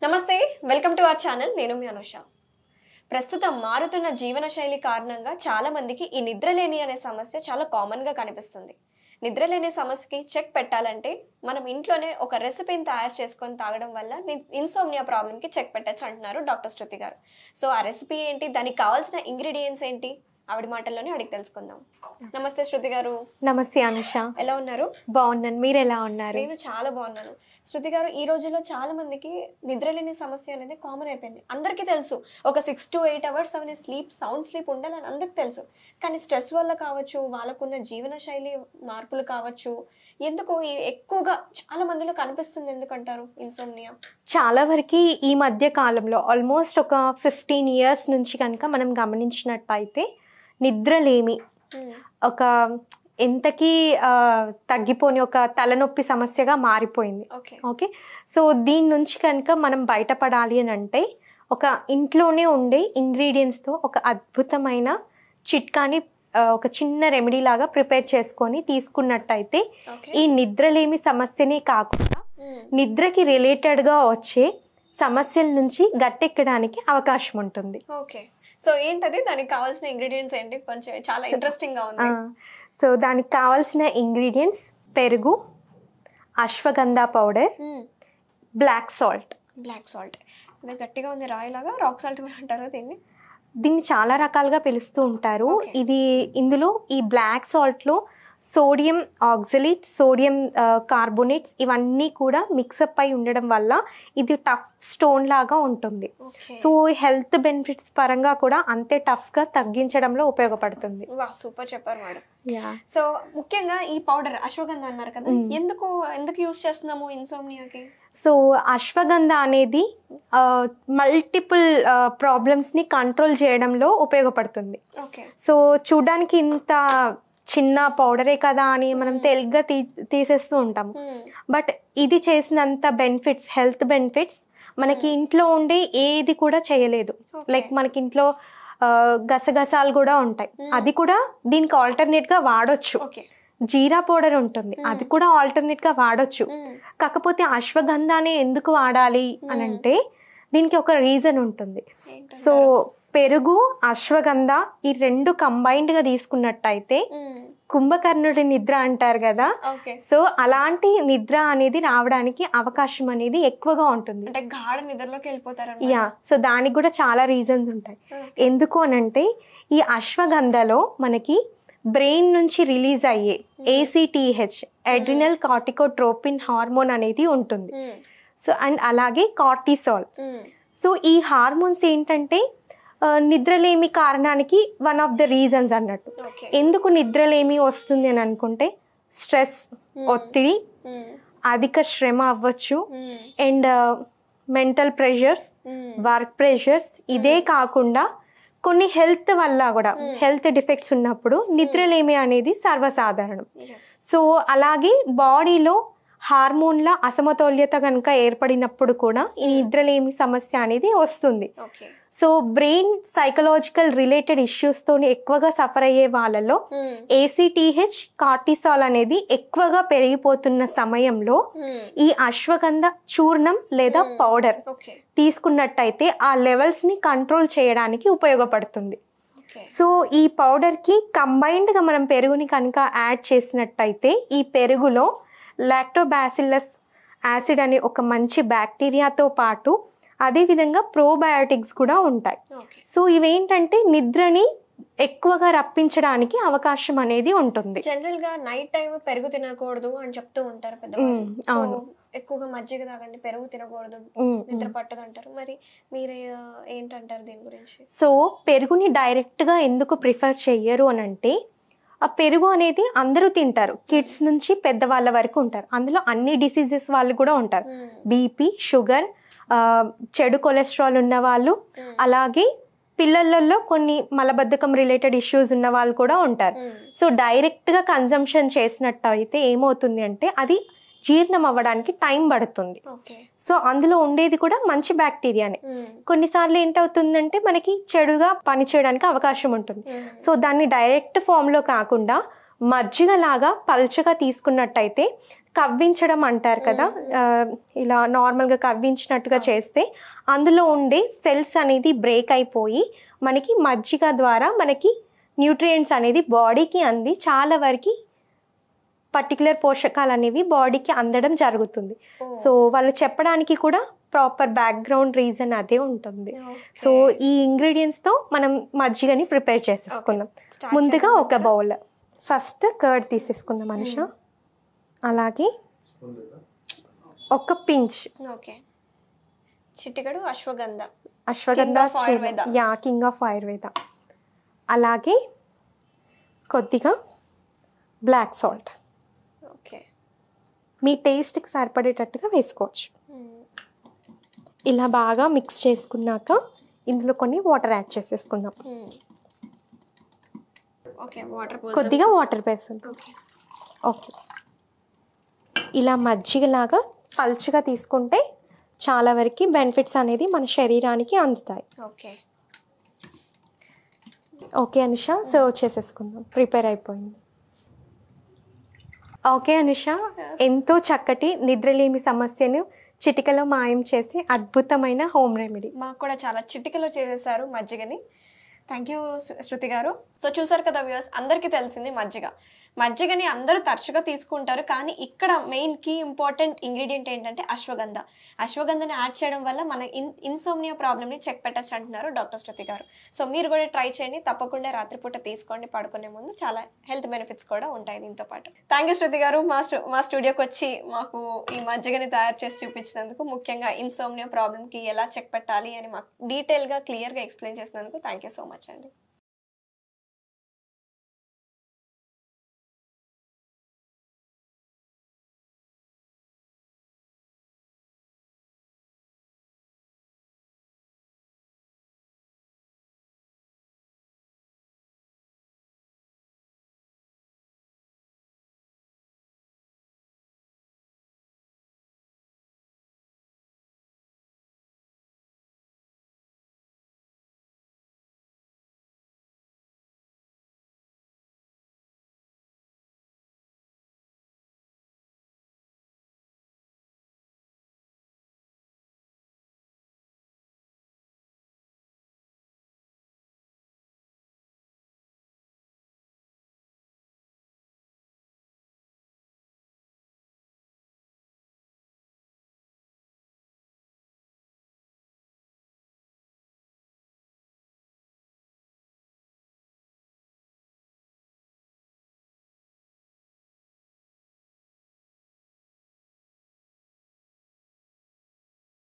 నమస్తే, welcome to our channel. నేను మీ అనుష. ప్రస్తుతం మారుతున్న జీవన శైలి కారణంగా చాలా మందికి ఈ నిద్రలేని అనే సమస్య చాలా కామన్గా కనిపిస్తుంది. నిద్రలేని సమస్యకి చెక్ పెట్టాలంటే మనం ఇంట్లోనే ఒక రెసిపీని తయారు చేసుకొని తాగడం వల్ల ఇన్సోమ్నియా ప్రాబ్లంకి చెక్ పెట్టచ్చు అంటున్నారు డాక్టర్ శృతి గారు. సో ఆ రెసిపీ ఏంటి, దానికి కావాల్సిన ఇంగ్రీడియంట్స్ ఏంటి, ఆవిడ మాటల్లోనే అడిగి తెలుసుకుందాం. నమస్తే శృతి గారు. నమస్తే అనుష. ఎలా ఉన్నారు? బాగున్నాను, మీరు ఎలా ఉన్నారు? నేను చాలా బాగున్నాను. శృతి గారు, ఈ రోజుల్లో చాలా మందికి నిద్రలేని సమస్య అనేది కామన్ అయిపోయింది. అందరికీ తెలుసు ఒక 6 to 8 hours అవన్నీ సౌండ్ స్లీప్ ఉండాలని అందరికి తెలుసు. కానీ స్ట్రెస్ వల్ల కావచ్చు, వాళ్ళకున్న జీవన శైలి మార్పులు కావచ్చు, ఎందుకు ఎక్కువగా చాలా మందిలో కనిపిస్తుంది ఎందుకంటారు ఇన్సోమ్నియా? చాలా వరకు ఈ మధ్య కాలంలో ఆల్మోస్ట్ ఒక 15 years నుంచి కనుక మనం గమనించినట్టయితే నిద్రలేమి ఒక ఎంతకీ తగ్గిపోని ఒక తలనొప్పి సమస్యగా మారిపోయింది. ఓకే, సో దీని నుంచి కనుక మనం బయటపడాలి అని అంటే ఒక ఇంట్లోనే ఉండే ఇంగ్రీడియంట్స్తో ఒక అద్భుతమైన చిట్కాని ఒక చిన్న రెమెడీ లాగా ప్రిపేర్ చేసుకొని తీసుకున్నట్టయితే ఈ నిద్రలేమి సమస్యనే కాకుండా నిద్రకి రిలేటెడ్గా వచ్చే సమస్యల నుంచి గట్టెక్కడానికి అవకాశం ఉంటుంది. ఓకే, సో ఏంటది, దానికి కావాల్సిన ఇంగ్రీడియంట్స్ ఏంటి? కొంచెం చాలా ఇంట్రెస్టింగ్ గా ఉంది. సో దానికి కావాల్సిన ఇంగ్రీడియంట్స్ పెరుగు, అశ్వగంధ పౌడర్, బ్లాక్ సాల్ట్. ఇది గట్టిగా ఉంది, రాయిలాగా. రాక్ సాల్ట్ కూడా అంటారా దీన్ని చాలా రకాలుగా పిలుస్తూ ఉంటారు. ఇందులో ఈ బ్లాక్ సాల్ట్లో సోడియం ఆక్సలేట్, సోడియం కార్బోనేట్స్ ఇవన్నీ కూడా మిక్సప్ అయి ఉండడం వల్ల ఇది టఫ్ స్టోన్ లాగా ఉంటుంది. సో హెల్త్ బెనిఫిట్స్ పరంగా కూడా అంతే టఫ్గా తగ్గించడంలో ఉపయోగపడుతుంది. సూపర్ చెప్పారు మేడం. సో ముఖ్యంగా ఈ పౌడర్ అశ్వగంధ అన్నారు కదా, ఎందుకు యూస్ చేస్తున్నాము ఇన్సోమ్నియాకి? సో అశ్వగంధ అనేది మల్టిపుల్ ప్రాబ్లమ్స్ని కంట్రోల్ చేయడంలో ఉపయోగపడుతుంది. సో చూడడానికి ఇంత చిన్న పౌడరే కదా అని మనం తేలిగ్గా తీసేస్తూ ఉంటాము. బట్ ఇది చేసినంత బెనిఫిట్స్, హెల్త్ బెనిఫిట్స్ మనకి ఇంట్లో ఉండే ఏది కూడా చేయలేదు. లైక్ మనకి ఇంట్లో గసగసాలు కూడా ఉంటాయి, అది కూడా దీనికి ఆల్టర్నేట్గా వాడొచ్చు. జీరా పౌడర్ ఉంటుంది, అది కూడా ఆల్టర్నేట్గా వాడొచ్చు. కాకపోతే అశ్వగంధానే ఎందుకు వాడాలి అని అంటే దీనికి ఒక రీజన్ ఉంటుంది. సో పెరుగు, అశ్వగంధ ఈ రెండు కంబైన్డ్గా తీసుకున్నట్టయితే కుంభకర్ణుడి నిద్ర అంటారు కదా, సో అలాంటి నిద్ర అనేది రావడానికి అవకాశం అనేది ఎక్కువగా ఉంటుంది. యా, సో దానికి కూడా చాలా రీజన్స్ ఉంటాయి. ఎందుకు అనంటే ఈ అశ్వగంధలో మనకి బ్రెయిన్ నుంచి రిలీజ్ అయ్యే ACTH, అడ్రినల్ కార్టికోట్రోపిన్ హార్మోన్ అనేది ఉంటుంది. సో అండ్ అలాగే కార్టిసాల్. సో ఈ హార్మోన్స్ ఏంటంటే నిద్రలేమి కారణానికి వన్ ఆఫ్ ద రీజన్స్ అన్నట్టు. ఎందుకు నిద్రలేమి వస్తుంది అని అనుకుంటే స్ట్రెస్, ఒత్తిడి, అధిక శ్రమ అవ్వచ్చు, and mental pressures, work pressures. ఇదే కాకుండా కొన్ని హెల్త్ వల్ల కూడా, హెల్త్ డిఫెక్ట్స్ ఉన్నప్పుడు నిద్రలేమి అనేది సర్వసాధారణం. సో అలాగే బాడీలో హార్మోన్ల అసమతుల్యత కనుక ఏర్పడినప్పుడు కూడా ఈ నిద్రలేమి సమస్య అనేది వస్తుంది. సో బ్రెయిన్ సైకలాజికల్ రిలేటెడ్ ఇష్యూస్తో ఎక్కువగా సఫర్ అయ్యే వాళ్ళలో ACTH, కార్టిసాల్ అనేది ఎక్కువగా పెరిగిపోతున్న సమయంలో ఈ అశ్వగంధ చూర్ణం లేదా పౌడర్ తీసుకున్నట్టయితే ఆ లెవెల్స్ని కంట్రోల్ చేయడానికి ఉపయోగపడుతుంది. సో ఈ పౌడర్కి కంబైన్డ్గా మనం పెరుగుని కనుక యాడ్ చేసినట్టయితే ఈ పెరుగులో లాక్టోబాసిల్లస్ యాసిడ్ అనే ఒక మంచి బ్యాక్టీరియాతో పాటు అదేవిధంగా ప్రోబయాటిక్స్ కూడా ఉంటాయి. సో ఇవేంటంటే నిద్రని ఎక్కువగా రప్పించడానికి అవకాశం అనేది ఉంటుంది. జనరల్ గా నైట్ టైం పెరుగు తినకూడదు అని చెప్తూ ఉంటారు పెద్దవాళ్ళు. ఎక్కువగా మజ్జిగ తాగండి, పెరుగు తినకూడదు, నిద్ర పట్టదు అంటారు. మరి మీరు ఏంటంటారు దీని గురించి? సో పెరుగుని డైరెక్ట్గా ఎందుకు ప్రిఫర్ చెయ్యరు అని అంటే ఆ పెరుగు అనేది అందరూ తింటారు, కిడ్స్ నుంచి పెద్దవాళ్ళ వరకు ఉంటారు. అందులో అన్ని డిసీజెస్ వాళ్ళు కూడా ఉంటారు. BP, షుగర్, చెడు కొలెస్ట్రాల్ ఉన్న వాళ్ళు, అలాగే పిల్లలలో కొన్ని మలబద్ధకం రిలేటెడ్ ఇష్యూస్ ఉన్న వాళ్ళు కూడా ఉంటారు. సో డైరెక్ట్గా కన్జంప్షన్ చేసినట్టయితే ఏమవుతుంది అంటే అది జీర్ణం అవ్వడానికి టైం పడుతుంది. సో అందులో ఉండేది కూడా మంచి బ్యాక్టీరియానే. కొన్నిసార్లు ఏంటవుతుందంటే మనకి చెడుగా పనిచేయడానికి అవకాశం ఉంటుంది. సో దాన్ని డైరెక్ట్ ఫామ్లో కాకుండా మజ్జిగలాగా పల్చగా తీసుకున్నట్టయితే, కవ్వించడం అంటారు కదా, ఇలా నార్మల్గా కవ్వించినట్టుగా చేస్తే అందులో ఉండే సెల్స్ అనేది బ్రేక్ అయిపోయి మనకి మజ్జిగ ద్వారా మనకి న్యూట్రియంట్స్ అనేది బాడీకి అంది చాలా వరకు పర్టికులర్ పోషకాలు అనేవి బాడీకి అందడం జరుగుతుంది. సో వాళ్ళు చెప్పడానికి కూడా ప్రాపర్ బ్యాక్గ్రౌండ్ రీజన్ అదే ఉంటుంది. సో ఈ ఇంగ్రీడియంట్స్తో మనం మజ్జిగని ప్రిపేర్ చేసేసుకుందాం. ముందుగా ఒక బౌల్ ఫస్ట్ కర్డ్ తీసేసుకుందాం అనుష. అలాగే ఒక పించ్ చిటికెడు అశ్వగంధ కింగ్ ఆఫ్ ఆయుర్వేద. అలాగే కొద్దిగా బ్లాక్ సాల్ట్ మీ టేస్ట్కి సరిపడేటట్టుగా వేసుకోవచ్చు. ఇలా బాగా మిక్స్ చేసుకున్నాక ఇందులో కొన్ని వాటర్ యాడ్ చేసేసుకుందాం. కొద్దిగా వాటర్ వేసుకుందాం. ఓకే, ఇలా మజ్జిగలాగా పల్చగా తీసుకుంటే చాలా వరకు బెనిఫిట్స్ అనేది మన శరీరానికి అందుతాయి. ఓకే అనుష, సర్వ్ చేసేసుకుందాం. ప్రిపేర్ అయిపోయింది. ఓకే అనుష, ఎంతో చక్కటి నిద్రలేమి సమస్యను చిటికలో మాయం చేసి అద్భుతమైన హోమ్ రెమెడీ మాకు కూడా చాలా చిటికలో చేసేసారు మజ్జిగని. థ్యాంక్ యూ శృతి గారు. సో చూసారు కదా వ్యూవర్స్, అందరికీ తెలిసింది మజ్జిగని అందరూ తరచుగా తీసుకుంటారు, కానీ ఇక్కడ మెయిన్ కీ ఇంపార్టెంట్ ఇంగ్రీడియంట్ ఏంటంటే అశ్వగంధని యాడ్ చేయడం వల్ల మన ఇన్సోమ్నియా ప్రాబ్లమ్ని చెక్ పెట్టచ్చు అంటున్నారు డాక్టర్ శృతి గారు. సో మీరు కూడా ట్రై చేయండి, తప్పకుండా రాత్రిపూట తీసుకోండి పడుకునే ముందు. చాలా హెల్త్ బెనిఫిట్స్ కూడా ఉంటాయి దీంతో పాటు. థ్యాంక్ యూ శృతి గారు, మా స్టూడియోకి వచ్చి మాకు ఈ మజ్జిగని తయారు చేసి చూపించినందుకు, ముఖ్యంగా ఇన్సోమ్నియా ప్రాబ్లమ్కి ఎలా చెక్ పెట్టాలి అని మాకు డీటెయిల్గా క్లియర్గా ఎక్స్ప్లెయిన్ చేసినందుకు థ్యాంక్ యూ సో మచ్ అండి.